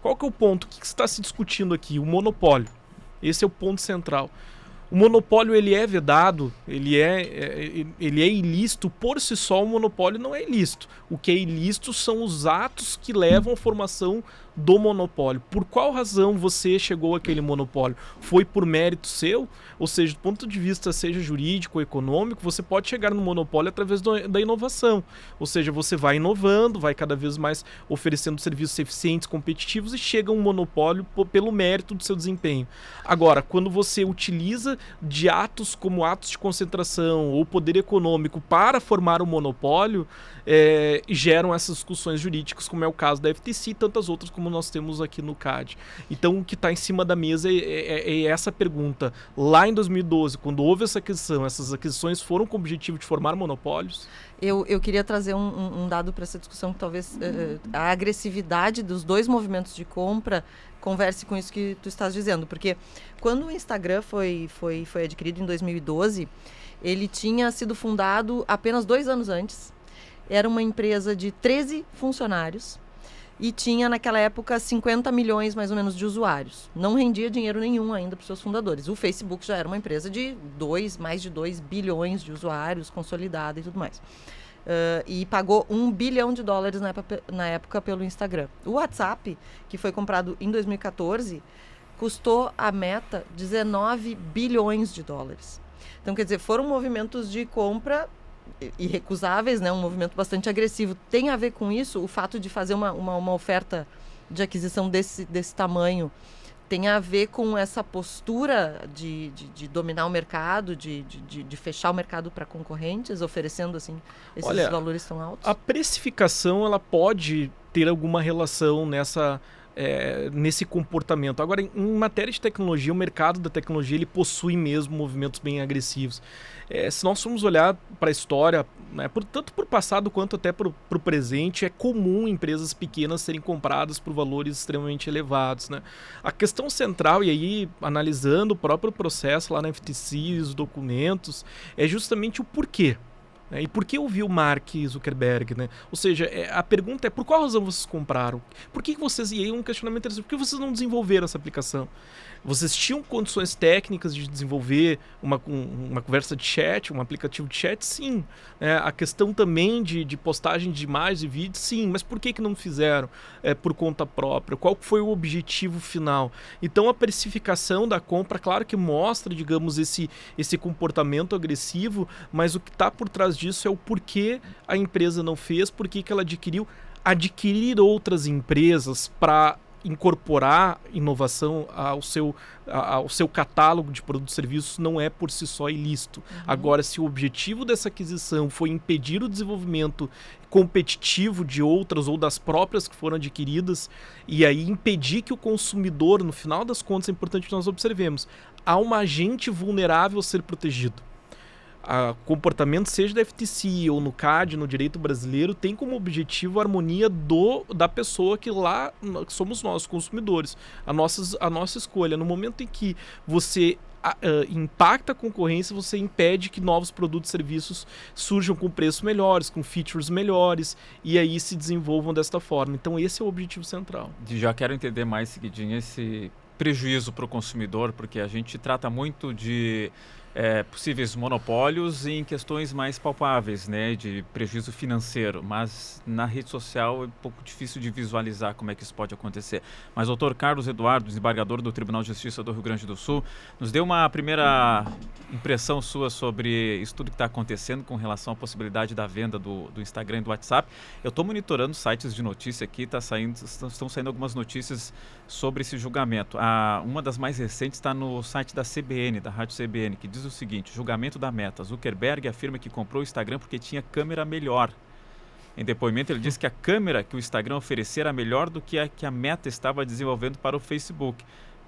Qual que é o ponto? O que está se discutindo aqui? O monopólio. Esse é o ponto central. O monopólio ele é vedado, ele é ilícito, por si só o monopólio não é ilícito. O que é ilícito são os atos que levam à formação do monopólio. Por qual razão você chegou àquele monopólio? Foi por mérito seu? Ou seja, do ponto de vista seja jurídico ou econômico, você pode chegar no monopólio através da inovação. Ou seja, você vai inovando, vai cada vez mais oferecendo serviços eficientes, competitivos e chega a um monopólio pelo mérito do seu desempenho. Agora, quando você utiliza de atos como atos de concentração ou poder econômico para formar um monopólio, geram essas discussões jurídicas, como é o caso da FTC e tantas outras como nós temos aqui no CAD. Então, o que está em cima da mesa é essa pergunta. Lá em 2012, quando houve essa aquisição, essas aquisições foram com o objetivo de formar monopólios? Eu queria trazer um dado para essa discussão, que talvez a agressividade dos dois movimentos de compra converse com isso que tu estás dizendo, porque quando o Instagram foi adquirido em 2012, ele tinha sido fundado apenas 2 anos antes, era uma empresa de 13 funcionários e tinha naquela época 50 milhões mais ou menos de usuários. Não rendia dinheiro nenhum ainda para os seus fundadores. O Facebook já era uma empresa de mais de 2 bilhões de usuários, consolidada e tudo mais. E pagou $1 bilhão na época pelo Instagram. O WhatsApp, que foi comprado em 2014, custou a Meta 19 bilhões de dólares. Então, quer dizer, foram movimentos de compra irrecusáveis, né? Um movimento bastante agressivo. Tem a ver com isso o fato de fazer uma oferta de aquisição desse tamanho? Tem a ver com essa postura de dominar o mercado, de fechar o mercado para concorrentes, oferecendo assim, esses valores tão altos? A precificação ela pode ter alguma relação nesse comportamento. Agora, em matéria de tecnologia, o mercado da tecnologia ele possui mesmo movimentos bem agressivos. Se nós formos olhar para a história, né, tanto para o passado quanto até para o presente, é comum empresas pequenas serem compradas por valores extremamente elevados, né? A questão central, e aí analisando o próprio processo lá na FTC, os documentos, é justamente o porquê. E por que ouviu o Mark Zuckerberg, né? Ou seja, a pergunta é por qual razão vocês compraram? Por que vocês, e aí um questionamento interessante, por que vocês não desenvolveram essa aplicação? Vocês tinham condições técnicas de desenvolver uma conversa de chat, um aplicativo de chat? Sim. A questão também de postagem de imagens e vídeos? Sim. Mas por que não fizeram por conta própria? Qual foi o objetivo final? Então, a precificação da compra, claro que mostra, digamos, esse comportamento agressivo, mas o que está por trás disso é o porquê a empresa não fez, por que ela adquirir outras empresas para incorporar inovação ao seu catálogo de produtos e serviços não é por si só ilícito. Agora, se o objetivo dessa aquisição foi impedir o desenvolvimento competitivo de outras ou das próprias que foram adquiridas, e aí impedir que o consumidor, no final das contas, é importante que nós observemos, há um agente vulnerável a ser protegido. O comportamento, seja da FTC ou no CAD, no direito brasileiro, tem como objetivo a harmonia da pessoa que lá somos nós, consumidores. A nossa escolha. No momento em que você impacta a concorrência, você impede que novos produtos e serviços surjam com preços melhores, com features melhores, e aí se desenvolvam desta forma. Então esse é o objetivo central. Já quero entender mais, Seguidinho, esse prejuízo para o consumidor, porque a gente trata muito de possíveis monopólios em questões mais palpáveis, né, de prejuízo financeiro, mas na rede social é um pouco difícil de visualizar como é que isso pode acontecer. Mas o Dr. Carlos Eduardo, desembargador do Tribunal de Justiça do Rio Grande do Sul, nos deu uma primeira impressão sua sobre isso tudo que está acontecendo com relação à possibilidade da venda do Instagram e do WhatsApp. Eu estou monitorando sites de notícia aqui, estão saindo algumas notícias sobre esse julgamento. Uma das mais recentes está no site da CBN, da Rádio CBN, que diz o seguinte: julgamento da Meta. Zuckerberg afirma que comprou o Instagram porque tinha câmera melhor. Em depoimento, ele disse que a câmera que o Instagram oferecia era melhor do que a Meta estava desenvolvendo para o Facebook.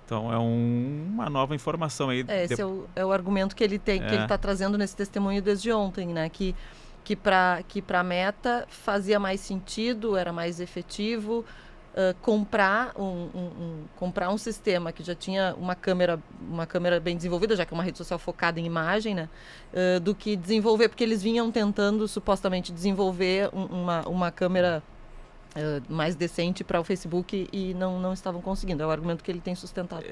Então, é uma nova informação aí. Esse é o argumento que ele tem, que ele está trazendo nesse testemunho desde ontem, né? Que para a Meta fazia mais sentido, era mais efetivo comprar um sistema que já tinha uma câmera bem desenvolvida, já que é uma rede social focada em imagem, né, do que desenvolver, porque eles vinham tentando supostamente desenvolver uma câmera mais decente para o Facebook e não estavam conseguindo. É o argumento que ele tem sustentado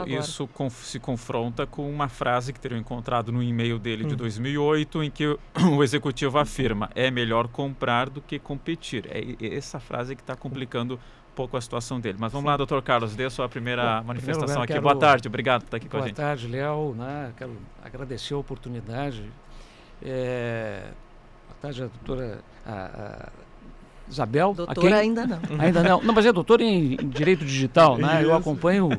Isso se confronta com uma frase que teriam encontrado no e-mail dele de 2008, em que o executivo afirma: é melhor comprar do que competir. É essa frase que está complicando um pouco a situação dele. Mas vamos lá, doutor Carlos, dê a sua primeira manifestação aqui. Boa tarde, obrigado por estar aqui com a gente. Boa tarde, Léo. Quero agradecer a oportunidade. Boa tarde, a doutora Isabel. Doutora ainda não. Ainda não. Não, mas é doutora em Direito Digital, né? Eu acompanho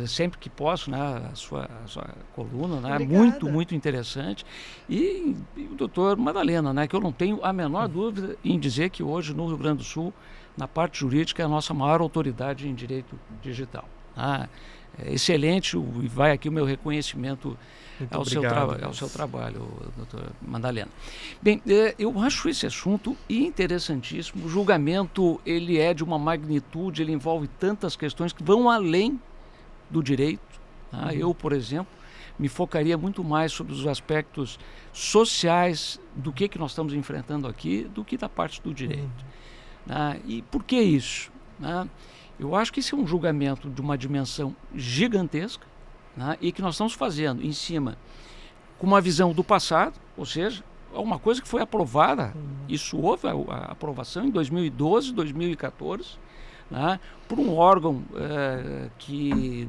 sempre que posso, né, a sua coluna, né? Muito interessante. E o doutor Madalena, né? Que eu não tenho a menor dúvida em dizer que hoje no Rio Grande do Sul, na parte jurídica, é a nossa maior autoridade em Direito Digital. É excelente, e vai aqui o meu reconhecimento ao seu trabalho, doutor Madalena. Bem, eu acho esse assunto interessantíssimo. O julgamento, ele é de uma magnitude, ele envolve tantas questões que vão além do direito. Eu, por exemplo, me focaria muito mais sobre os aspectos sociais do que nós estamos enfrentando aqui, do que da parte do direito. E por que isso? Eu acho que esse é um julgamento de uma dimensão gigantesca, e que nós estamos fazendo em cima com uma visão do passado, ou seja, uma coisa que foi aprovada, isso houve a aprovação em 2012, 2014, por um órgão que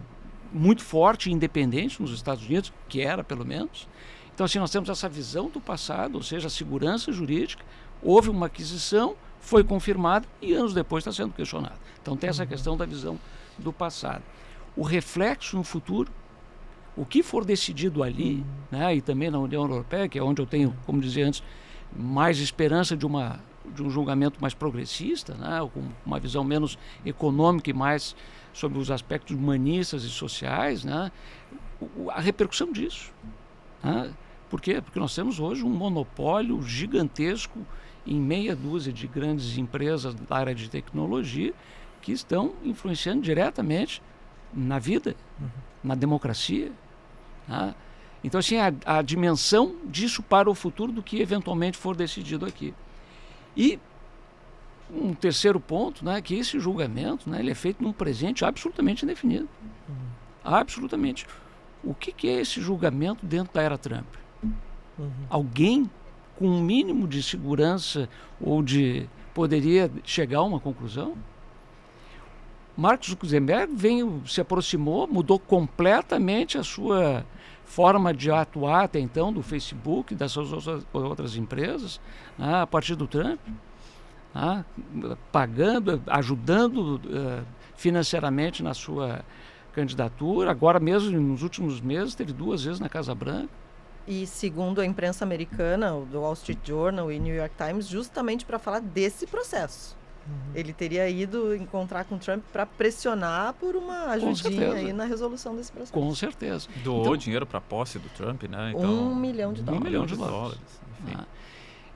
muito forte e independente nos Estados Unidos, que era pelo menos. Então, assim, nós temos essa visão do passado, ou seja, a segurança jurídica, houve uma aquisição, foi confirmada e anos depois está sendo questionada. Então tem essa questão da visão do passado. O reflexo no futuro, o que for decidido ali, e também na União Europeia, que é onde eu tenho, como dizia antes, mais esperança de um julgamento mais progressista, com uma visão menos econômica e mais sobre os aspectos humanistas e sociais, a repercussão disso. Por quê? Porque nós temos hoje um monopólio gigantesco em meia dúzia de grandes empresas da área de tecnologia que estão influenciando diretamente na vida, na democracia. Então, assim, a dimensão disso para o futuro do que eventualmente for decidido aqui. E um terceiro ponto, que esse julgamento, ele é feito num presente absolutamente indefinido. Absolutamente. O que é esse julgamento dentro da era Trump? Alguém com um mínimo de segurança poderia chegar a uma conclusão? Mark Zuckerberg se aproximou, mudou completamente a sua forma de atuar até então do Facebook e das suas outras empresas, a partir do Trump, pagando, ajudando financeiramente na sua candidatura. Agora mesmo, nos últimos meses, teve 2 vezes na Casa Branca. E segundo a imprensa americana, o Wall Street Journal e New York Times, justamente para falar desse processo. Ele teria ido encontrar com Trump para pressionar por uma ajudinha aí na resolução desse processo. Com certeza. Doou dinheiro para a posse do Trump, né? Então, $1 milhão. $1 milhão.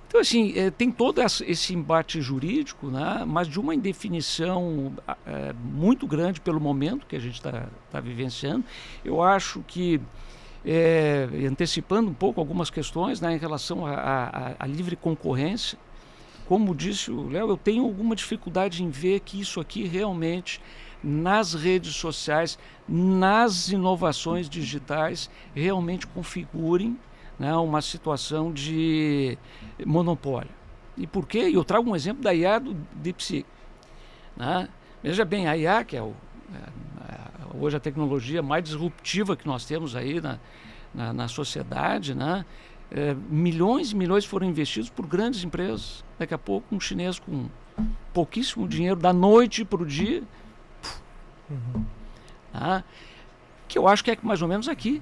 Então, assim, tem todo esse embate jurídico, mas de uma indefinição muito grande pelo momento que a gente está vivenciando. Eu acho que antecipando um pouco algumas questões em relação à livre concorrência, como disse o Léo, eu tenho alguma dificuldade em ver que isso aqui realmente, nas redes sociais, nas inovações digitais, realmente configurem uma situação de monopólio. E por quê? Eu trago um exemplo da IA do DeepSeek. Veja bem, a IA, que é hoje a tecnologia mais disruptiva que nós temos aí na sociedade, milhões e milhões foram investidos por grandes empresas. Daqui a pouco um chinês com pouquíssimo dinheiro, da noite para o dia, que eu acho que é mais ou menos aqui.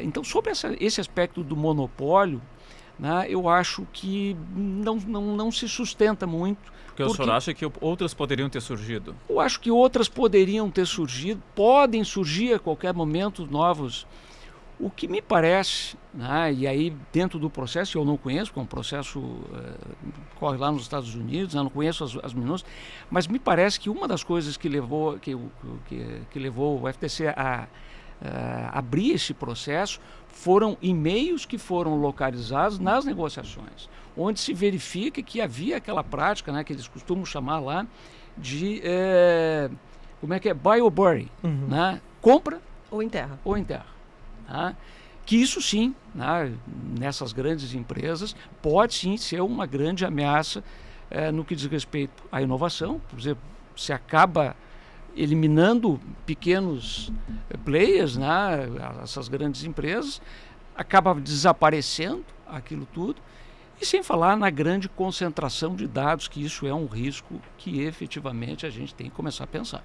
Então, sobre esse aspecto do monopólio, eu acho que não se sustenta muito. Porque o senhor acha que outras poderiam ter surgido? Eu acho que outras poderiam ter surgido, podem surgir a qualquer momento novos. O que me parece, e aí dentro do processo, eu não conheço, porque é um processo corre lá nos Estados Unidos, eu não conheço as minúcias, mas me parece que uma das coisas que levou o FTC a abrir esse processo foram e-mails que foram localizados nas negociações, onde se verifica que havia aquela prática, né, que eles costumam chamar lá de buy or bury, né? Compra ou enterra. Tá? Que isso sim, né, nessas grandes empresas, pode sim ser uma grande ameaça no que diz respeito à inovação. Por exemplo, se acaba eliminando pequenos players, né, essas grandes empresas, acaba desaparecendo aquilo tudo, e sem falar na grande concentração de dados, que isso é um risco que efetivamente a gente tem que começar a pensar.